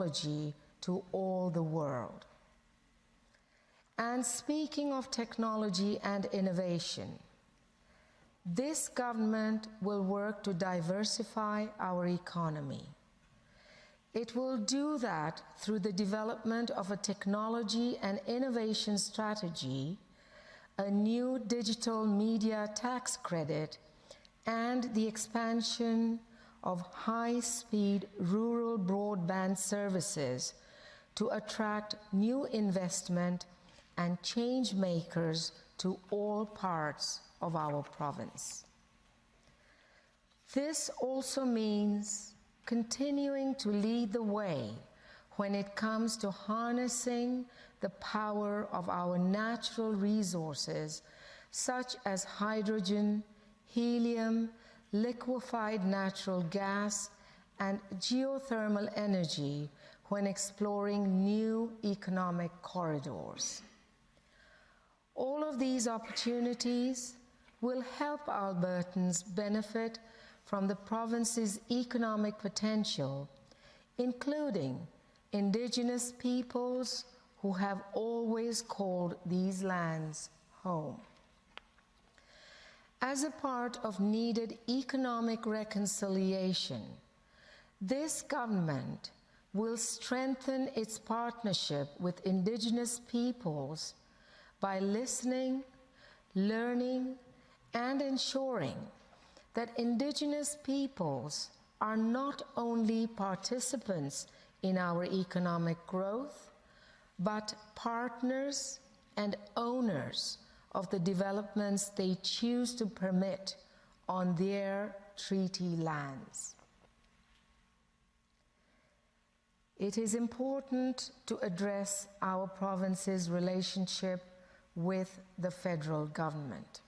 technology to all the world. And speaking of technology and innovation, this government will work to diversify our economy. It will do that through the development of a technology and innovation strategy, a new digital media tax credit, and the expansion of high-speed rural broadband services to attract new investment and change makers to all parts of our province. This also means continuing to lead the way when it comes to harnessing the power of our natural resources, such as hydrogen, helium, liquefied natural gas, and geothermal energy when exploring new economic corridors. All of these opportunities will help Albertans benefit from the province's economic potential, including Indigenous peoples who have always called these lands home. As a part of needed economic reconciliation, this government will strengthen its partnership with Indigenous peoples by listening, learning, and ensuring that Indigenous peoples are not only participants in our economic growth, but partners and owners of the developments they choose to permit on their treaty lands. It is important to address our province's relationship with the federal government.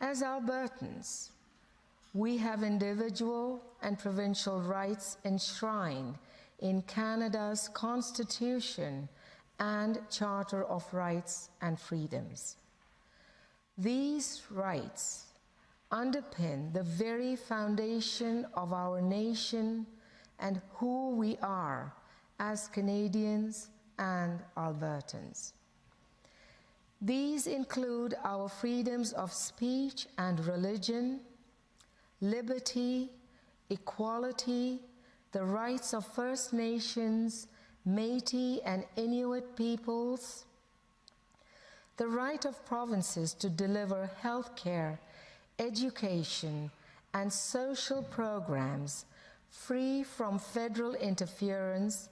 As Albertans, we have individual and provincial rights enshrined in Canada's Constitution and Charter of Rights and Freedoms. These rights underpin the very foundation of our nation and who we are as Canadians and Albertans. These include our freedoms of speech and religion, liberty, equality, the rights of First Nations, Métis and Inuit peoples, the right of provinces to deliver healthcare, education, and social programs free from federal interference,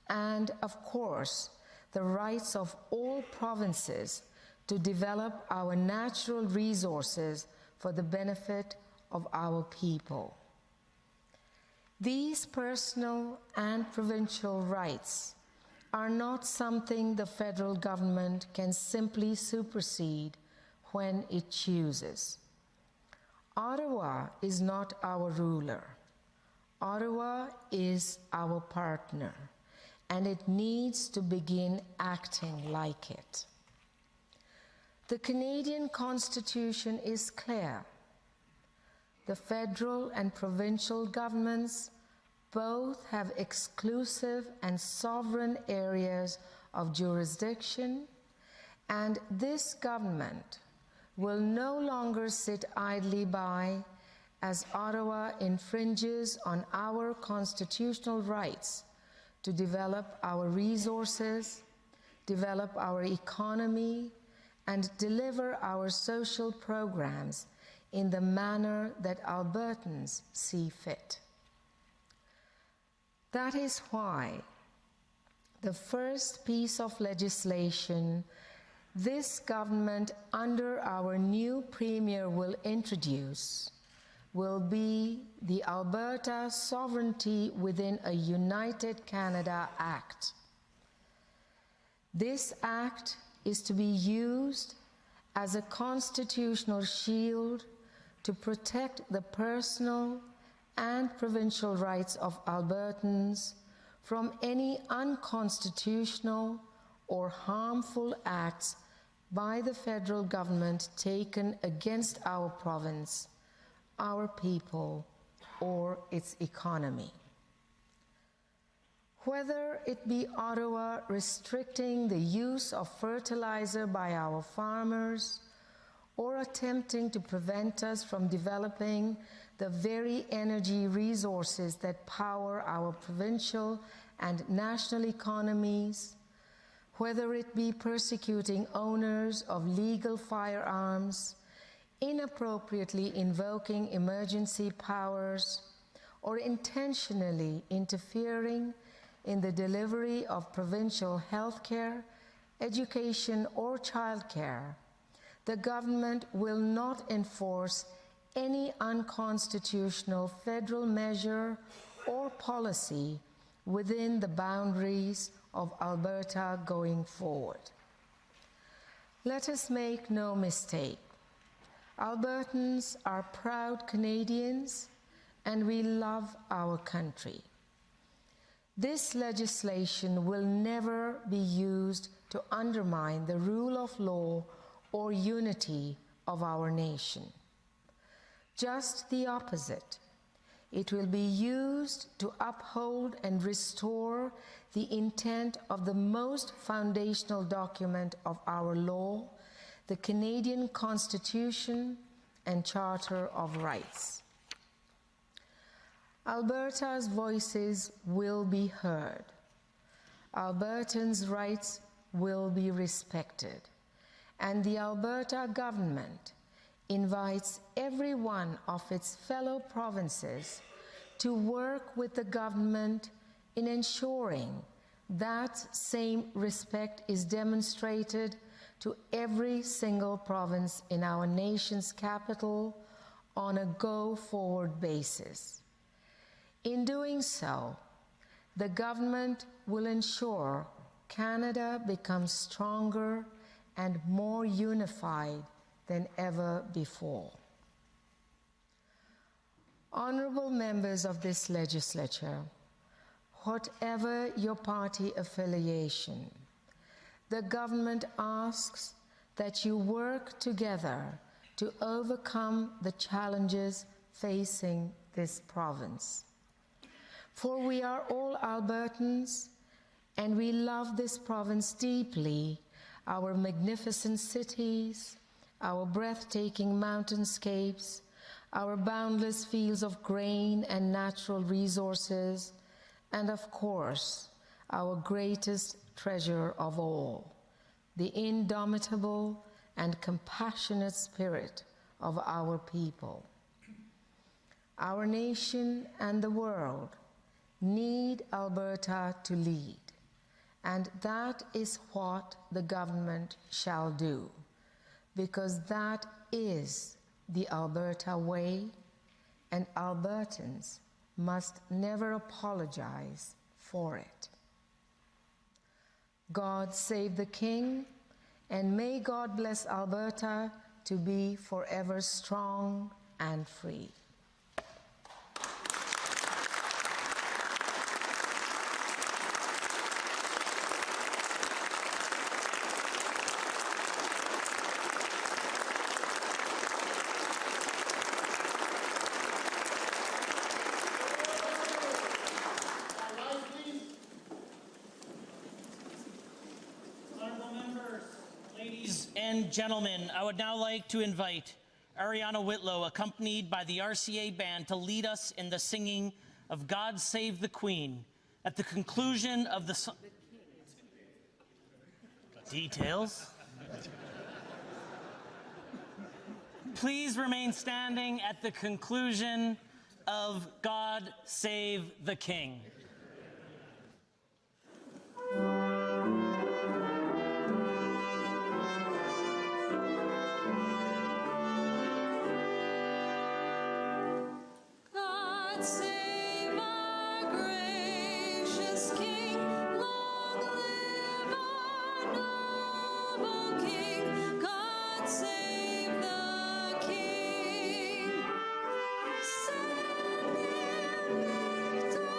and, of course, the rights of all provinces to develop our natural resources for the benefit of our people. These personal and provincial rights are not something the federal government can simply supersede when it chooses. Ottawa is not our ruler. Ottawa is our partner, and it needs to begin acting like it. The Canadian Constitution is clear. The federal and provincial governments both have exclusive and sovereign areas of jurisdiction, and this government will no longer sit idly by as Ottawa infringes on our constitutional rights to develop our resources, develop our economy, and deliver our social programs in the manner that Albertans see fit. That is why the first piece of legislation this government under our new Premier will introduce will be the Alberta Sovereignty Within a United Canada Act. This act is to be used as a constitutional shield to protect the personal and provincial rights of Albertans from any unconstitutional or harmful acts by the federal government taken against our province, our people, or its economy. Whether it be Ottawa restricting the use of fertilizer by our farmers, or attempting to prevent us from developing the very energy resources that power our provincial and national economies, whether it be persecuting owners of legal firearms, inappropriately invoking emergency powers, or intentionally interfering in the delivery of provincial health care, education, or childcare, the government will not enforce any unconstitutional federal measure or policy within the boundaries of Alberta going forward. Let us make no mistake. Albertans are proud Canadians and we love our country. This legislation will never be used to undermine the rule of law or unity of our nation. Just the opposite. It will be used to uphold and restore the intent of the most foundational document of our law, the Canadian Constitution and Charter of Rights. Alberta's voices will be heard. Albertans' rights will be respected. And the Alberta government invites every one of its fellow provinces to work with the government in ensuring that same respect is demonstrated to every single province in our nation's capital on a go-forward basis. In doing so, the government will ensure Canada becomes stronger and more unified than ever before. Honorable members of this legislature, whatever your party affiliation, the government asks that you work together to overcome the challenges facing this province. For we are all Albertans, and we love this province deeply, our magnificent cities, our breathtaking mountainscapes, our boundless fields of grain and natural resources, and of course, our greatest treasure of all, the indomitable and compassionate spirit of our people. Our nation and the world need Alberta to lead, and that is what the government shall do, because that is the Alberta way, and Albertans must never apologize for it. God save the King, and may God bless Alberta to be forever strong and free. Gentlemen, I would now like to invite Ariana Whitlow, accompanied by the RCA Band, to lead us in the singing of God Save the Queen. At the conclusion of the song... Details. Please remain standing at the conclusion of God Save the King. Send him victory.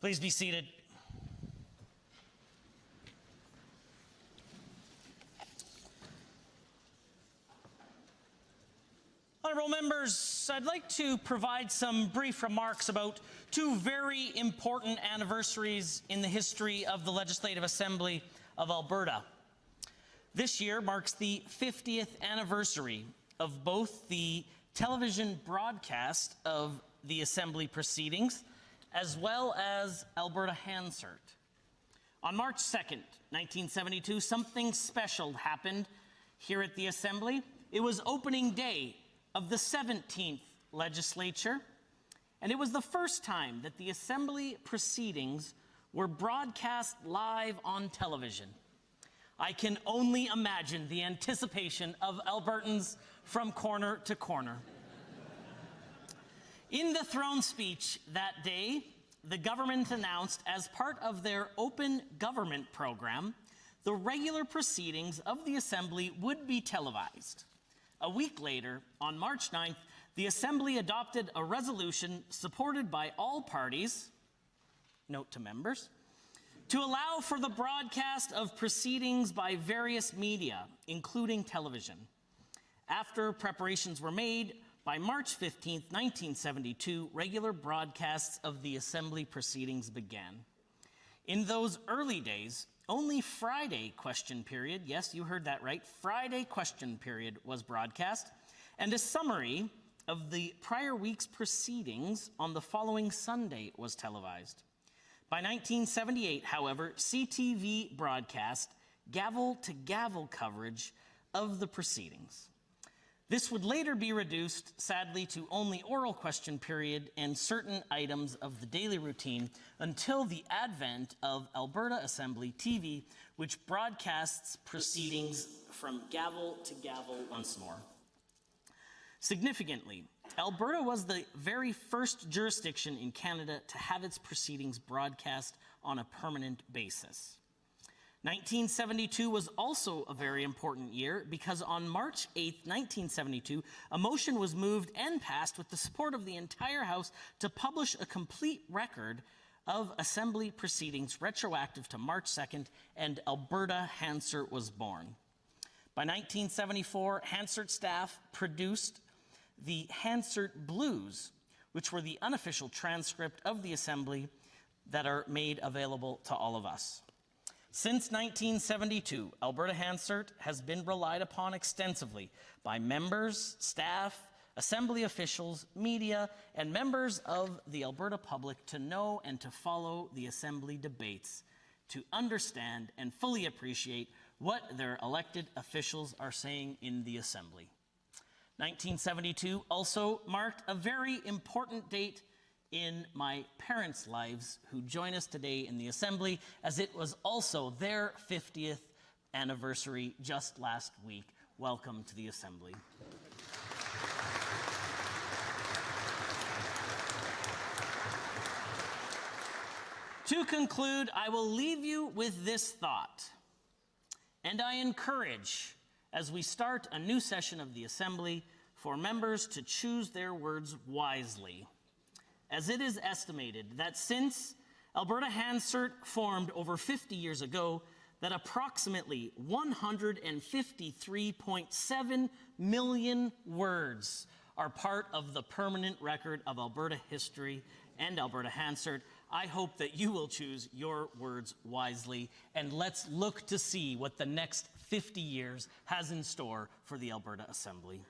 Please be seated. Honourable members, I'd like to provide some brief remarks about two very important anniversaries in the history of the Legislative Assembly of Alberta. This year marks the 50th anniversary of both the television broadcast of the Assembly proceedings as well as Alberta Hansard. On March 2nd, 1972, something special happened here at the Assembly. It was opening day of the 17th legislature, and it was the first time that the Assembly proceedings were broadcast live on television. I can only imagine the anticipation of Albertans from corner to corner. In the throne speech that day, the government announced, as part of their open government program, the regular proceedings of the Assembly would be televised. A week later, on March 9th, the Assembly adopted a resolution supported by all parties, note to members, to allow for the broadcast of proceedings by various media, including television. After preparations were made, by March 15th, 1972, regular broadcasts of the Assembly proceedings began. In those early days, only Friday question period, yes, you heard that right, Friday question period was broadcast, and a summary of the prior week's proceedings on the following Sunday was televised. By 1978, however, CTV broadcast gavel-to-gavel coverage of the proceedings. This would later be reduced, sadly, to only oral question period and certain items of the daily routine until the advent of Alberta Assembly TV, which broadcasts proceedings from gavel to gavel once more. Significantly, Alberta was the very first jurisdiction in Canada to have its proceedings broadcast on a permanent basis. 1972 was also a very important year because on March 8, 1972, a motion was moved and passed with the support of the entire House to publish a complete record of Assembly proceedings retroactive to March 2nd, and Alberta Hansard was born. By 1974, Hansard staff produced the Hansard Blues, which were the unofficial transcript of the Assembly that are made available to all of us. Since 1972, Alberta Hansard has been relied upon extensively by members, staff, Assembly officials, media, and members of the Alberta public to know and to follow the Assembly debates, to understand and fully appreciate what their elected officials are saying in the Assembly. 1972 also marked a very important date in my parents' lives who join us today in the Assembly, as it was also their 50th anniversary just last week. Welcome to the Assembly. To conclude, I will leave you with this thought, and I encourage, as we start a new session of the Assembly, for members to choose their words wisely, as it is estimated that since Alberta Hansard formed over 50 years ago, that approximately 153.7 million words are part of the permanent record of Alberta history and Alberta Hansard. I hope that you will choose your words wisely, and let's look to see what the next 50 years has in store for the Alberta Assembly.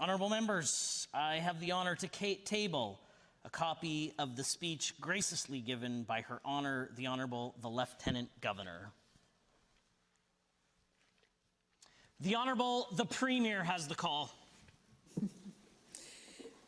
Honourable members, I have the honour to table a copy of the speech graciously given by Her Honour, the Honourable the Lieutenant Governor. The Honourable the Premier has the call.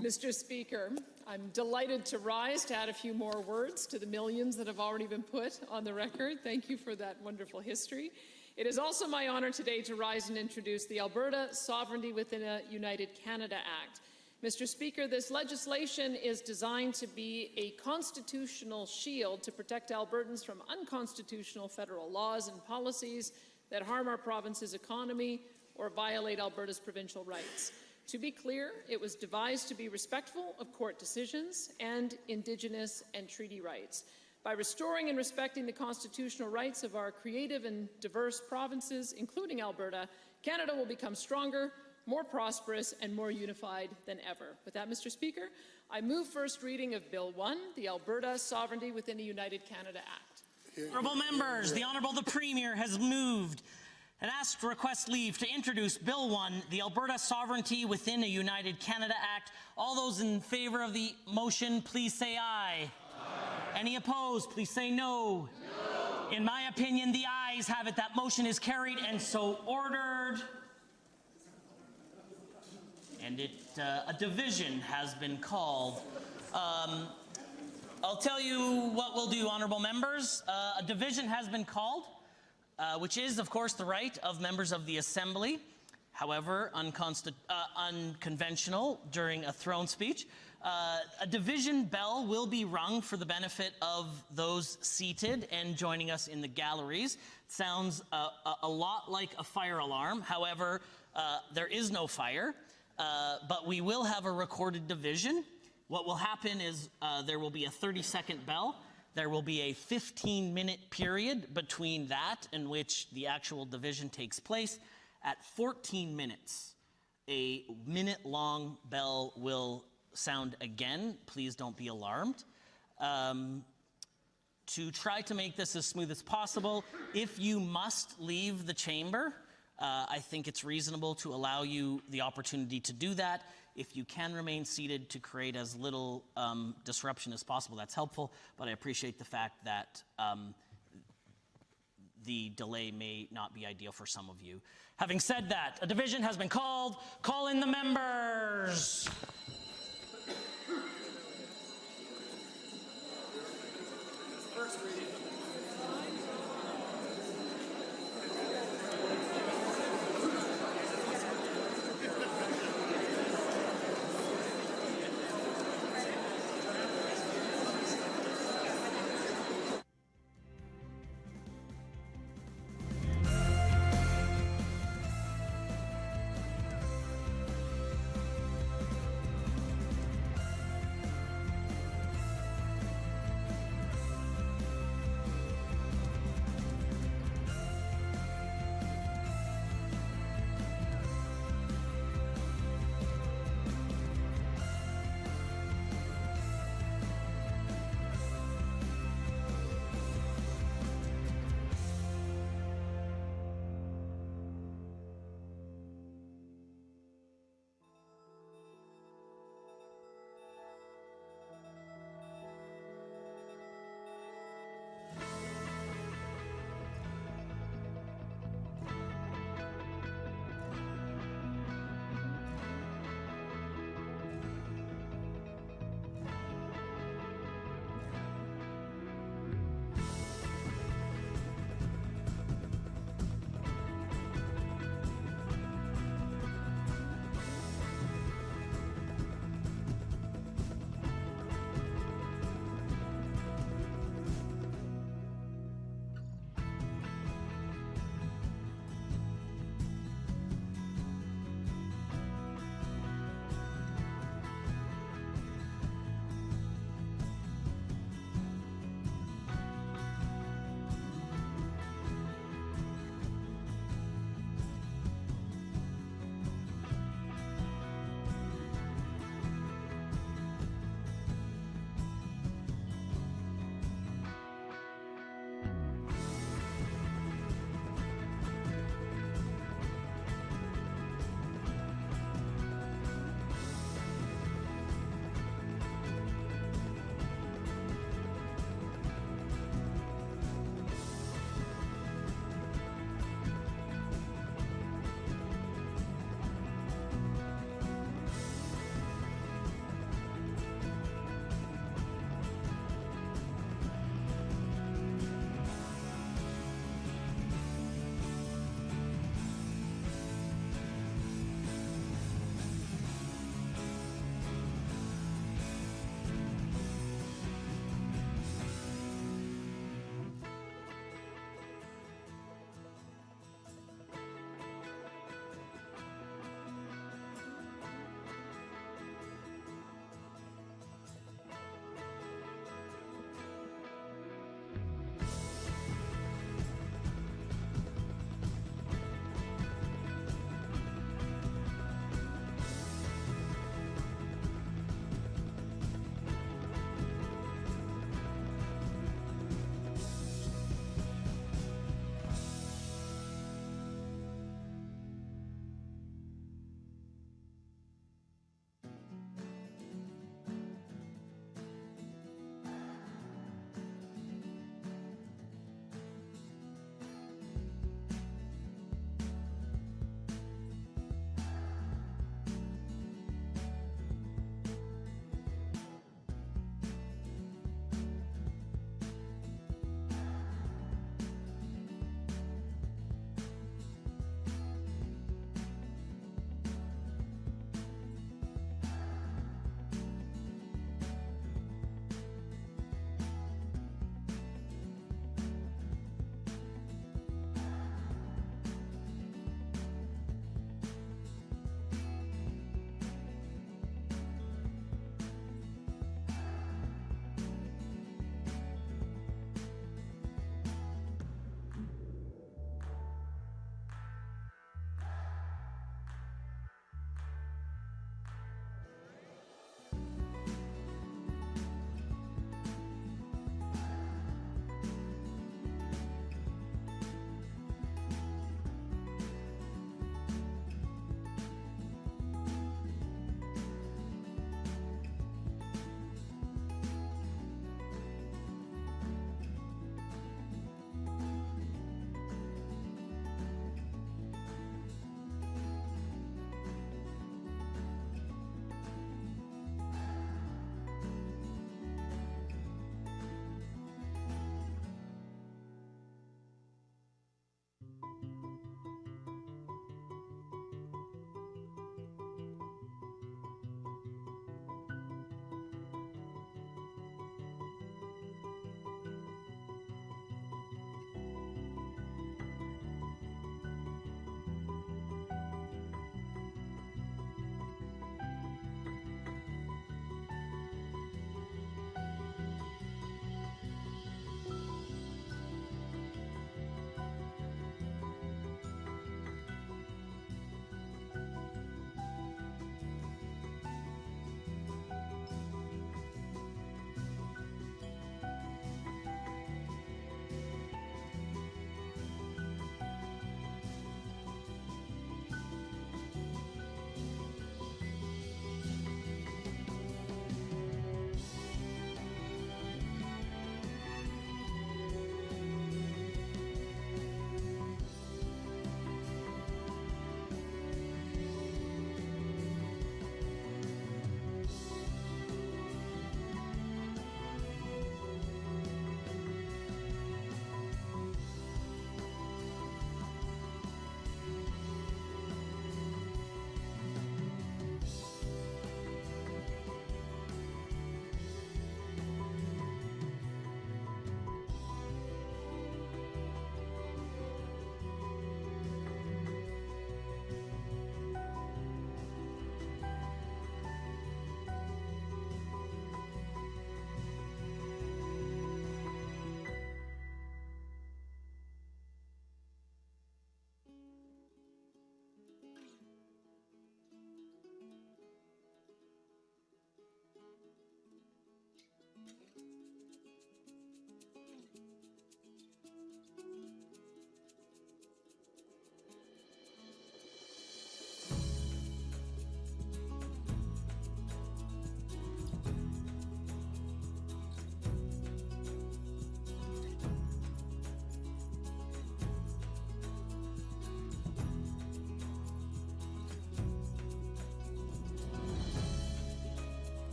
Mr. Speaker, I'm delighted to rise to add a few more words to the millions that have already been put on the record. Thank you for that wonderful history. It is also my honour today to rise and introduce the Alberta Sovereignty Within a United Canada Act. Mr. Speaker, this legislation is designed to be a constitutional shield to protect Albertans from unconstitutional federal laws and policies that harm our province's economy or violate Alberta's provincial rights. To be clear, it was devised to be respectful of court decisions and Indigenous and treaty rights. By restoring and respecting the constitutional rights of our creative and diverse provinces, including Alberta, Canada will become stronger, more prosperous, and more unified than ever. With that, Mr. Speaker, I move first reading of Bill 1, the Alberta Sovereignty Within a United Canada Act. Honourable members, the Honourable the Premier has moved and asked to request leave to introduce Bill 1, the Alberta Sovereignty Within a United Canada Act. All those in favour of the motion, please say aye. Any opposed, please say no. No. In my opinion, the ayes have it. That motion is carried and so ordered. And a division has been called. I'll tell you what we'll do, honourable members. A division has been called, which is, of course, the right of members of the Assembly. However, unconventional during a throne speech. A division bell will be rung for the benefit of those seated and joining us in the galleries. It sounds a lot like a fire alarm. However, there is no fire, but we will have a recorded division. What will happen is there will be a 30-second bell. There will be a 15-minute period between that in which the actual division takes place. At 14 minutes, a minute-long bell will sound again. Please don't be alarmed. To try to make this as smooth as possible, if you must leave the chamber, I think it's reasonable to allow you the opportunity to do that. If you can remain seated to create as little disruption as possible, that's helpful, but I appreciate the fact that the delay may not be ideal for some of you. Having said that, a division has been called. Call in the members. First reading.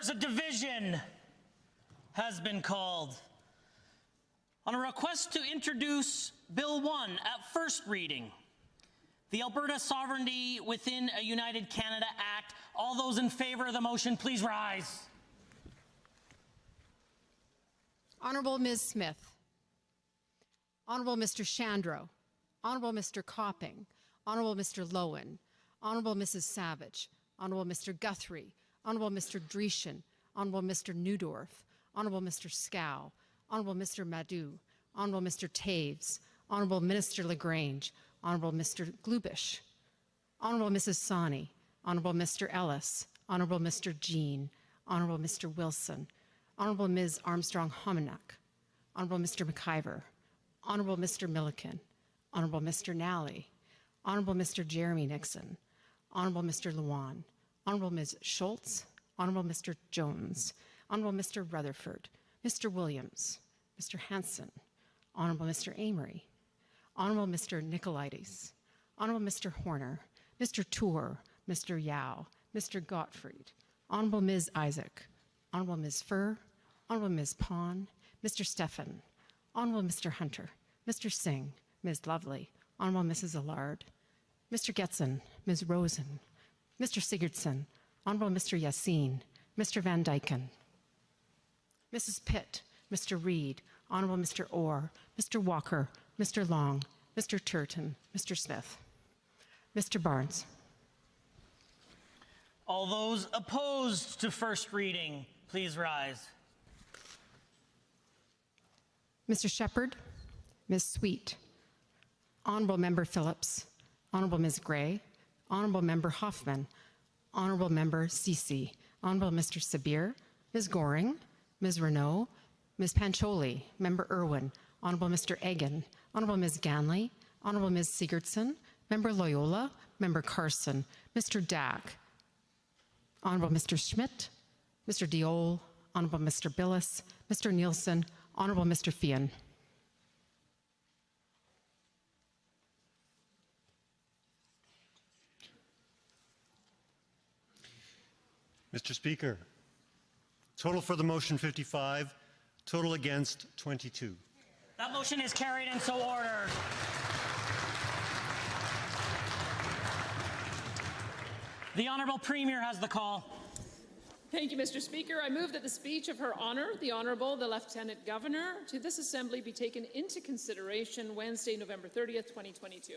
Members, a division has been called. On a request to introduce Bill 1 at first reading, the Alberta Sovereignty Within a United Canada Act, all those in favor of the motion, please rise. Honourable Ms. Smith. Honourable Mr. Shandro. Honourable Mr. Copping. Honourable Mr. Lowen. Honourable Mrs. Savage. Honourable Mr. Guthrie. Honourable Mr. Dreeshen. Honourable Mr. Newdorf. Honourable Mr. Scow. Honourable Mr. Madu. Honourable Mr. Taves. Honourable Minister LaGrange. Honourable Mr. Glubish. Honourable Mrs. Sawney. Honourable Mr. Ellis. Honourable Mr. Jean. Honourable Mr. Wilson. Honourable Ms. Armstrong-Homenuck. Honourable Mr. McIver. Honourable Mr. Milliken. Honourable Mr. Nally. Honourable Mr. Jeremy Nixon. Honourable Mr. Luan. Honourable Ms. Schultz. Honourable Mr. Jones. Honourable Mr. Rutherford. Mr. Williams. Mr. Hanson. Honourable Mr. Amory. Honourable Mr. Nicolaides. Honourable Mr. Horner. Mr. Tour. Mr. Yao. Mr. Gottfried. Honourable Ms. Isaac. Honourable Ms. Furr. Honourable Ms. Pon. Mr. Stephan. Honourable Mr. Hunter. Mr. Singh. Ms. Lovely. Honourable Mrs. Allard. Mr. Getson. Ms. Rosen. Mr. Sigurdsson. Honourable Mr. Yassine. Mr. Van Dyken. Mrs. Pitt. Mr. Reid. Honourable Mr. Orr. Mr. Walker. Mr. Long. Mr. Turton. Mr. Smith. Mr. Barnes. All those opposed to first reading, please rise. Mr. Shepherd. Ms. Sweet. Honourable Member Phillips. Honourable Ms. Gray. Honourable Member Hoffman. Honourable Member Ceci. Honourable Mr. Sabir. Ms. Goring. Ms. Renault. Ms. Pancholi. Member Irwin. Honourable Mr. Egan. Honourable Ms. Ganley. Honourable Ms. Sigurdsson. Member Loyola. Member Carson. Mr. Dack. Honourable Mr. Schmidt. Mr. Diol. Honourable Mr. Billis. Mr. Nielsen. Honourable Mr. Fian. Mr. Speaker, total for the motion 55, total against 22. That motion is carried and so ordered. The Honourable Premier has the call. Thank you, Mr. Speaker. I move that the speech of Her Honour, the Honourable the Lieutenant Governor, to this Assembly be taken into consideration Wednesday, November 30th, 2022.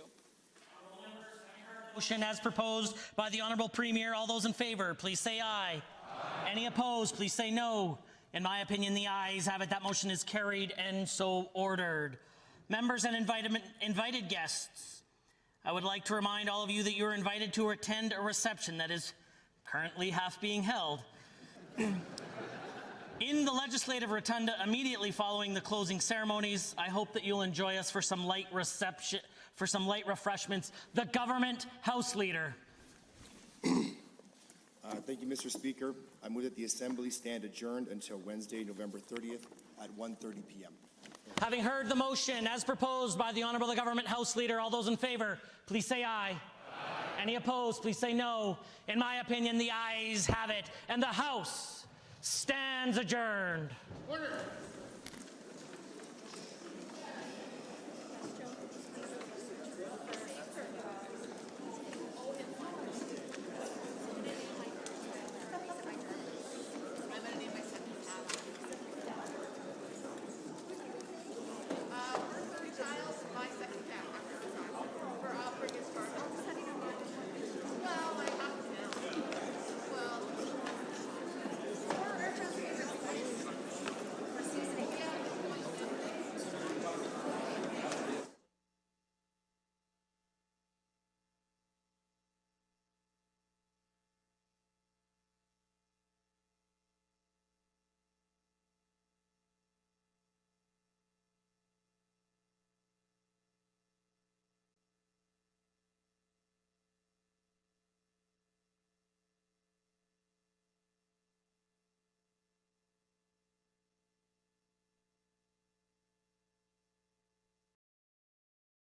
Motion as proposed by the Honourable Premier. All those in favour, please say aye. Aye. Any opposed, please say no. In my opinion, the ayes have it. That motion is carried and so ordered. Members and invited guests, I would like to remind all of you that you are invited to attend a reception that is currently half being held in the Legislative Rotunda immediately following the closing ceremonies. I hope that you'll enjoy us for some light reception, for some light refreshments. The Government House Leader. Thank you, Mr. Speaker. I move that the Assembly stand adjourned until Wednesday, November 30th at 1:30 p.m. Having heard the motion as proposed by the Honourable Government House Leader, all those in favour, please say aye. Aye. Any opposed, please say no. In my opinion, the ayes have it, and the House stands adjourned. Order.